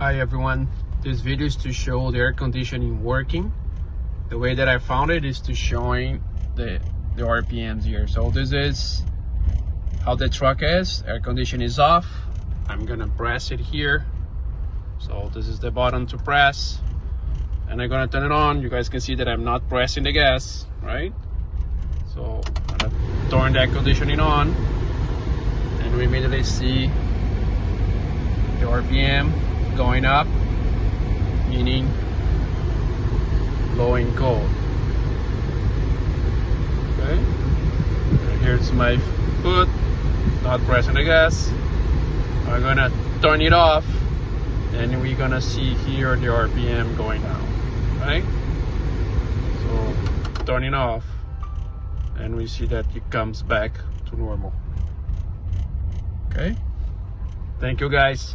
Hi everyone, this video is to show the air conditioning working. The way that I found it is to showing the RPMs here. So this is how the truck is. Air conditioning is off. I'm gonna press it here. So this is the button to press, and I'm gonna turn it on. You guys can see that I'm not pressing the gas, right? So I'm gonna turn the air conditioning on, and we immediately see the RPM going up, meaning blowing cold. Okay, and here's my foot, not pressing the gas. I'm gonna turn it off, and we're gonna see here the RPM going down, right? So turning off, and we see that it comes back to normal. Okay, thank you guys.